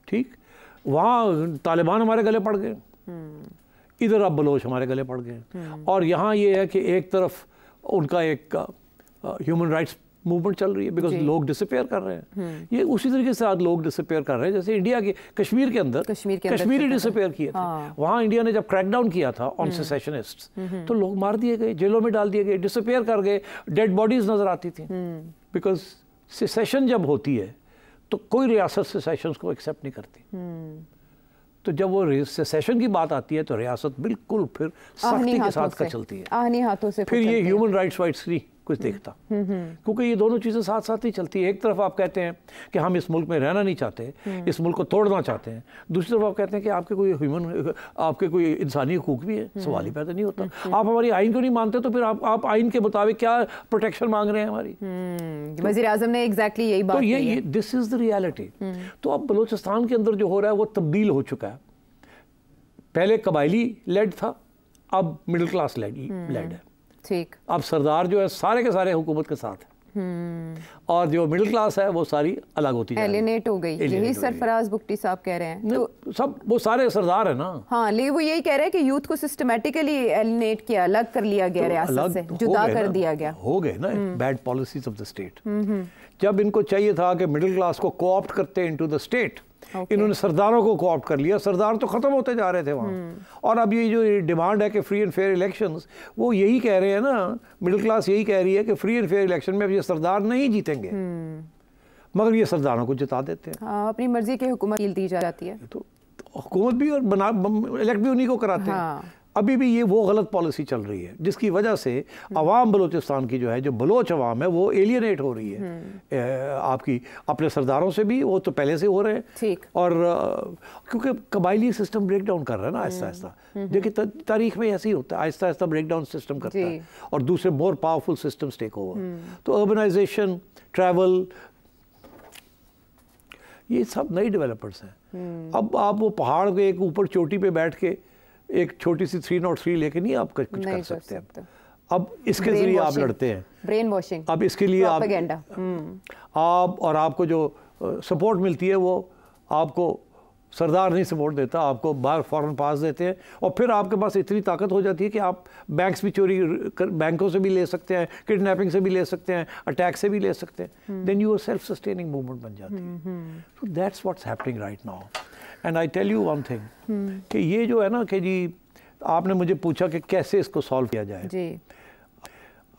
ठीक। वहाँ तालिबान हमारे गले पड़ गए, इधर अब बलोच हमारे गले पड़ गए, और यहाँ ये है कि एक तरफ उनका एक ह्यूमन राइट्स मूवमेंट चल रही है, बिकॉज लोग डिसअपेयर कर रहे हैं। ये उसी तरीके से आज लोग डिसअपेयर कर रहे हैं जैसे इंडिया के कश्मीर के अंदर कश्मीरी डिसअपेयर किए थे। वहाँ इंडिया ने जब क्रैकडाउन किया था ऑन सेसेशनिस्ट्स तो लोग मार दिए गए, जेलों में डाल दिए गए, डिसअपेयर कर गए, डेड बॉडीज नजर आती थी। बिकॉज सेसेशन जब होती है तो कोई रियासत सेसेशन को एक्सेप्ट नहीं करती, तो जब वो सेसेशन की बात आती है तो रियासत बिल्कुल फिर सख्ती के साथ कर चलती है, आहनी हाथों से। फिर ये ह्यूमन राइट्स नहीं कुछ देखता, क्योंकि ये दोनों चीज़ें साथ साथ ही चलती है। एक तरफ आप कहते हैं कि हम इस मुल्क में रहना नहीं चाहते, इस मुल्क को तोड़ना चाहते हैं, दूसरी तरफ आप कहते हैं कि आपके कोई इंसानी हकूक भी है, सवाल ही पैदा नहीं होता। आप हमारी आइन को नहीं मानते तो फिर आप आइन के मुताबिक क्या प्रोटेक्शन मांग रहे हैं हमारी? वज़ीर आज़म ने एग्जैक्टली यही बात की है। This is the reality. तो अब बलूचिस्तान के अंदर जो हो रहा है वो तब्दील हो चुका है। पहले कबायली लेड था, अब मिडिल क्लास लेड है। ठीक। अब सरदार जो है सारे के सारे हुकूमत के साथ है, और जो मिडिल क्लास है वो सारी अलग होती है, एलिनेट हो गई। यही सरफराज बुगटी साहब कह रहे हैं। तो सब वो सारे सरदार है ना। हाँ, लेकिन वो यही कह रहे हैं कि यूथ को सिस्टमेटिकली एलिनेट किया, अलग कर लिया गया, रियासत से जुदा कर दिया गया। हो गए ना bad policies of the state. जब इनको चाहिए था कि मिडिल क्लास को कोऑप्ट करते इनटू द स्टेट, इन्होंने सरदारों को कोऑप्ट कर लिया। सरदार तो खत्म होते जा रहे थे वहाँ। और अब ये जो डिमांड है कि फ्री एंड फेयर इलेक्शंस, वो यही कह रहे हैं ना, मिडिल क्लास यही कह रही है कि फ्री एंड फेयर इलेक्शन में अब ये सरदार नहीं जीतेंगे, मगर ये सरदारों को जिता देते हैं। अपनी मर्जी की हुकूमत दी जाती है, तो हुकूमत भी और इलेक्ट भी उन्हीं को कराते हैं। अभी भी ये वो गलत पॉलिसी चल रही है जिसकी वजह से अवाम बलूचिस्तान की जो है, जो बलोच अवाम है, वो एलियनेट हो रही है आपकी अपने सरदारों से भी, वो तो पहले से हो रहे हैं, और क्योंकि कबायली सिस्टम ब्रेक डाउन कर रहा है ना आहिस्ता आहिस्ता। देखिए तारीख में ऐसे ही होता है, Aahista Aahista break down system करता है और दूसरे more powerful systems take over. तो अर्बनाइजेशन, ट्रैवल, ये सब नई डेवलपर्स हैं। अब आप वो पहाड़ के एक ऊपर चोटी पे बैठ के एक छोटी सी 303 लेके नहीं आप कुछ कर सकते हैं। अब इसके जरिए आप लड़ते हैं, ब्रेन वॉशिंग। अब इसके लिए आप और आपको जो सपोर्ट मिलती है वो आपको सरदार नहीं सपोर्ट देता, आपको बाहर फॉरेन पास देते हैं, और फिर आपके पास इतनी ताकत हो जाती है कि आप बैंक्स भी चोरी बैंकों से भी ले सकते हैं, किडनैपिंग से भी ले सकते हैं, अटैक से भी ले सकते हैं। Then you are self sustaining movement बन जाती है। So that's what's happening right now. And I tell you one thing कि ये जो है ना कि जी आपने मुझे पूछा कि कैसे इसको सॉल्व किया जाए जी।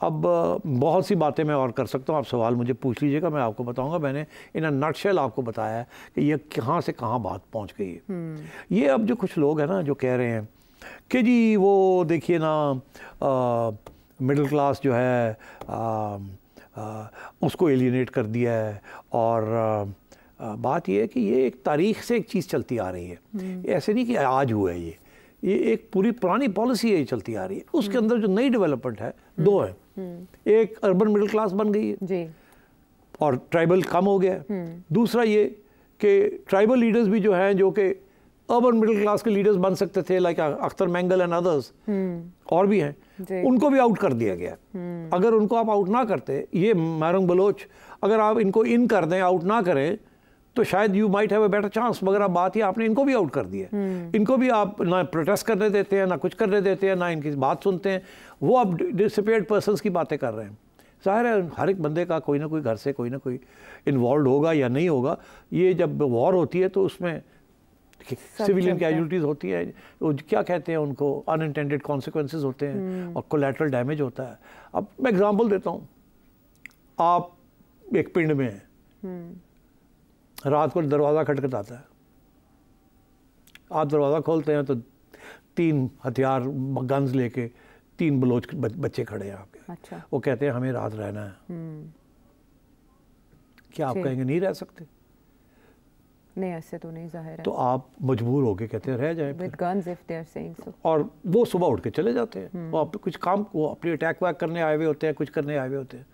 अब बहुत सी बातें मैं और कर सकता हूँ, आप सवाल मुझे पूछ लीजिएगा, मैं आपको बताऊंगा। मैंने इन अ नटशेल आपको बताया है कि ये कहाँ से कहाँ बात पहुँच गई है। ये अब जो कुछ लोग हैं ना जो कह रहे हैं कि जी वो देखिए ना मिडिल क्लास जो है उसको एलियनेट कर दिया है, और बात ये है कि ये एक तारीख से एक चीज़ चलती आ रही है। ऐसे नहीं कि आज हुआ है, ये एक पूरी पुरानी पॉलिसी है, ये चलती आ रही है। उसके अंदर जो नई डेवलपमेंट है दो है, एक अर्बन मिडिल क्लास बन गई है जी, और ट्राइबल कम हो गया है। दूसरा ये कि ट्राइबल लीडर्स भी जो हैं, जो कि अर्बन मिडिल क्लास के लीडर्स बन सकते थे, like Akhtar Mengal and others, और भी हैं, उनको भी आउट कर दिया गया। अगर उनको आप आउट ना करते, ये मारूंग बलोच, अगर आप इनको इन कर दें, आउट ना करें, तो शायद you might have a better chance. मगर अब बात ये आपने इनको भी आउट कर दिया। इनको भी आप ना प्रोटेस्ट करने देते हैं, ना कुछ करने देते हैं, ना इनकी बात सुनते हैं। वो अब डिसिपेट पर्सन्स की बातें कर रहे हैं। जाहिर है हर एक बंदे का कोई ना कोई घर से कोई ना कोई इन्वॉल्व होगा या नहीं होगा। ये जब वॉर होती है तो उसमें सिविलियन कैजुअलिटीज़ होती है, वो क्या कहते हैं उनको, अनइंटेंडेड कॉन्सिक्वेंसेज होते हैं और कोलैटरल डैमेज होता है। अब मैं एग्जांपल देता हूँ, आप एक पिंड में हैं, रात को दरवाज़ा खटखटाता है, आप दरवाज़ा खोलते हैं तो 3 हथियार गन्स लेके 3 बलोच बच्चे खड़े हैं आपके। अच्छा। वो कहते हैं हमें रात रहना है। क्या आप कहेंगे नहीं रह सकते? नहीं, ऐसे तो नहीं, जाहिर है। तो आप मजबूर होके कहते हैं रह जाए with guns if they are saying so। और वो सुबह उठ के चले जाते हैं। वो कुछ काम, वो अपने अटैक वैक करने आए हुए होते हैं, कुछ करने आए हुए होते हैं।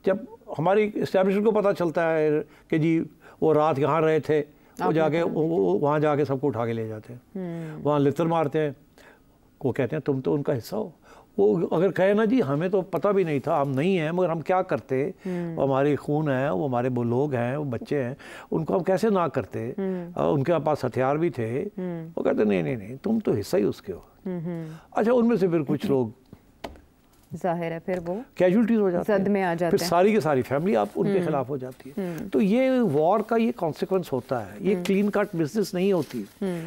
जब हमारी इस्टेब्लिशमेंट को पता चलता है कि जी वो रात यहाँ रहे थे, वो जाके वहाँ जाके सबको उठा के ले जाते हैं, वहाँ लितर मारते हैं। वो कहते हैं तुम तो उनका हिस्सा हो। वो अगर कहे ना जी हमें तो पता भी नहीं था, हम नहीं हैं, मगर हम क्या करते, वो हमारे खून है, वो हमारे वो लोग हैं, वो बच्चे हैं, उनको हम कैसे ना करते, उनके पास हथियार भी थे। वो कहते नहीं नहीं नहीं, तुम तो हिस्सा ही उसके हो। अच्छा, उनमें से फिर कुछ लोग जाहिर है फिर वो कैजुअलिटीज हो जाती जद में आ जाते हैं, फिर सारी की सारी फैमिली आप उनके खिलाफ हो जाती है। तो ये वॉर का ये कॉन्सिक्वेंस होता है, ये क्लीन कट बिजनेस नहीं होती।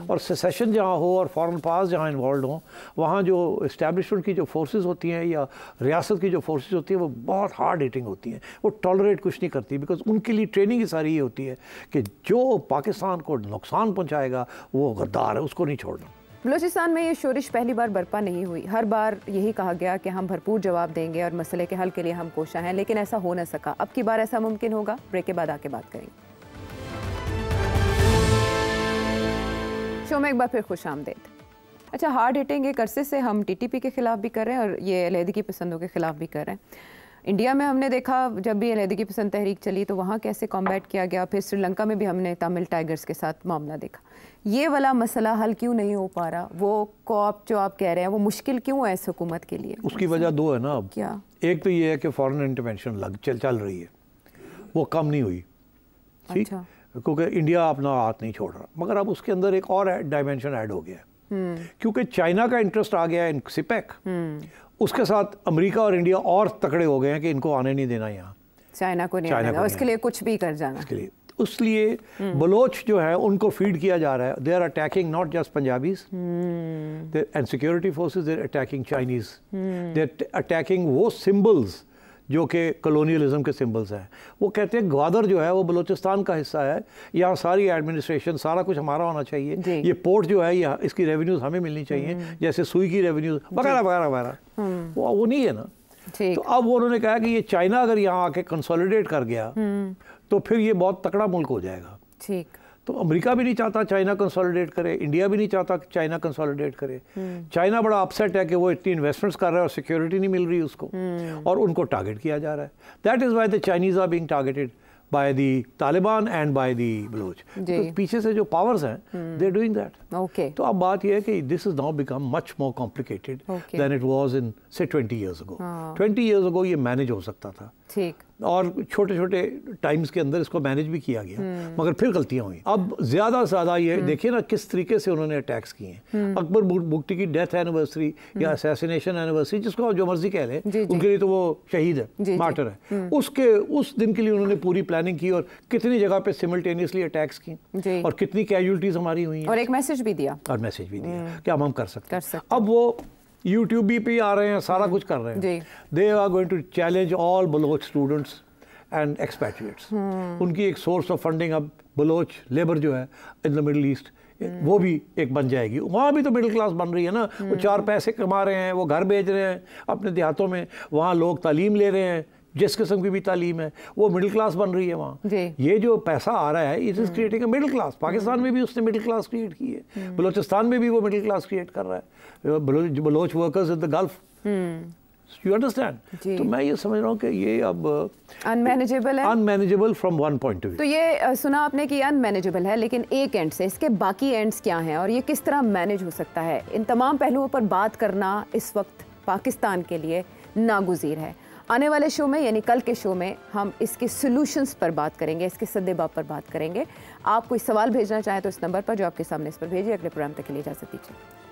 और सेसेशन जहाँ हो और फॉरेन पास जहाँ इन्वॉल्व हो, वहाँ जो इस्टेब्लिशमेंट की जो फोर्सेस होती हैं या रियासत की जो फोर्सेस होती हैं वो बहुत हार्ड हिटिंग होती हैं, वो टॉलरेट कुछ नहीं करती, बिकॉज उनके लिए ट्रेनिंग ही सारी ये होती है कि जो पाकिस्तान को नुकसान पहुँचाएगा वो गद्दार है, उसको नहीं छोड़ना। बलूचिस्तान में ये शोरिश पहली बार बर्पा नहीं हुई। हर बार यही कहा गया कि हम भरपूर जवाब देंगे और मसले के हल के लिए हम कोशा हैं, लेकिन ऐसा हो न सका। अब की बार ऐसा मुमकिन होगा? ब्रेक के बाद आके बात करेंगे। शो में एक बार फिर खुश आमदेद। अच्छा, हार्ड हिटिंग एक अरसे से हम TTP के खिलाफ भी कर रहे हैं और ये अलहदगी पसंदों के खिलाफ भी कर रहे हैं। इंडिया में हमने देखा जब भी अलहदगी पसंद तहरीक चली तो वहाँ कैसे कॉम्बैट किया गया, फिर श्रीलंका में भी हमने तमिल टाइगर्स के साथ मामला देखा। ये वाला मसला हल क्यों नहीं हो पा रहा? वो कॉप जो आप कह रहे हैं वो मुश्किल क्यों है इस हुकूमत के लिए? उसकी वजह 2 है ना। अब क्या? एक तो ये है कि फॉरेन इंटरवेंशन चल रही है, वो कम नहीं हुई। अच्छा। क्योंकि इंडिया अपना हाथ नहीं छोड़ रहा, मगर अब उसके अंदर एक और डायमेंशन ऐड हो गया है, क्योंकि चाइना का इंटरेस्ट आ गया है इन सिपेक। उसके साथ अमेरिका और इंडिया और तकड़े हो गए हैं कि इनको आने नहीं देना यहाँ, चाइना को नहीं आने, उसके लिए कुछ भी कर जाना। इसलिए बलोच जो है उनको फीड किया जा रहा है। They are attacking not just Punjabis and security forces, they are attacking Chinese, they are attacking वो सिंबल्स जो कि कॉलोनियलिज्म के सिंबल्स हैं। वो कहते हैं ग्वादर जो है वो बलूचिस्तान का हिस्सा है, यहाँ सारी एडमिनिस्ट्रेशन सारा कुछ हमारा होना चाहिए, ये पोर्ट जो है ये इसकी रेवेन्यूज हमें मिलनी चाहिए, जैसे सुई की रेवेन्यूज वगैरह वगैरह वगैरह। वो नहीं है ना। तो अब उन्होंने कहा कि ये चाइना अगर यहाँ आके कंसोलिडेट कर गया तो फिर ये बहुत तकड़ा मुल्क हो जाएगा। ठीक। तो अमेरिका भी नहीं चाहता चाइना कंसोलिडेट करे, इंडिया भी नहीं चाहता कि चाइना कंसोलिडेट करे। चाइना बड़ा अपसेट है कि वो इतनी इन्वेस्टमेंट्स कर रहा है और सिक्योरिटी नहीं मिल रही उसको, और उनको टारगेट किया जा रहा है। That is why the Chinese are being targeted by the Taliban and by the Baloch. तो पीछे से जो पावर्स हैं they are doing that. Okay. तो अब बात यह है कि this is now become much more complicated than it was in से 20 ईयर्स अगो। 20 ईयर्स अगो ये मैनेज हो सकता था। ठीक। और छोटे छोटे टाइम्स के अंदर इसको मैनेज भी किया गया, मगर फिर गलतियां हुई। अब ज्यादा से ज्यादा ये देखिए ना किस तरीके से उन्होंने अटैक्स किए हैं। अकबर बुगटी की डेथ एनिवर्सरी या असैसिनेशन एनिवर्सरी, जिसको जो मर्जी कह लें, उनके लिए तो वो शहीद है, मार्टर है। उसके उस दिन के लिए उन्होंने पूरी प्लानिंग की और कितनी जगह पे सिमल्टेनियसली अटैक्स की और कितनी कैजुअलिटीज हमारी हुई हैं। और एक मैसेज भी दिया कि हम कर सकते हैं। अब वो यूट्यूब पे आ रहे हैं, सारा कुछ कर रहे हैं। They are going to challenge all Baloch students and expatriates. उनकी एक सोर्स ऑफ फंडिंग अब बलोच लेबर जो है इन द मिडिल ईस्ट वो भी एक बन जाएगी। वहाँ भी तो मिडिल क्लास बन रही है ना, वो 4 पैसे कमा रहे हैं, वो घर भेज रहे हैं अपने देहातों में, वहाँ लोग तालीम ले रहे हैं, जिस किस्म की भी तालीम है वो मिडिल क्लास बन रही है वहाँ। ये जो पैसा आ रहा है it is creating a middle class. Pakistan में भी उसने मिडिल क्लास क्रिएट की है, बलूचिस्तान में भी वो मिडिल क्लास क्रिएट कर रहा है, Baloch workers in the Gulf. You understand? तो मैं ये समझ रहा हूँ कि ये अब अनमैनेजेबल है, unmanageable from one point of view. तो ये सुना आपने कि अनमैनेजेबल है, लेकिन एक एंड से इसके बाकी एंड्स क्या हैं और ये किस तरह मैनेज हो सकता है, इन तमाम पहलुओं पर बात करना इस वक्त पाकिस्तान के लिए नागुज़ीर है। आने वाले शो में यानी कल के शो में हम इसके सॉल्यूशंस पर बात करेंगे, इसके सद्देबाब पर बात करेंगे। आप कोई सवाल भेजना चाहें तो इस नंबर पर जो आपके सामने इस पर भेजिए। अगले प्रोग्राम तक के लिए इजाज़त दीजिए।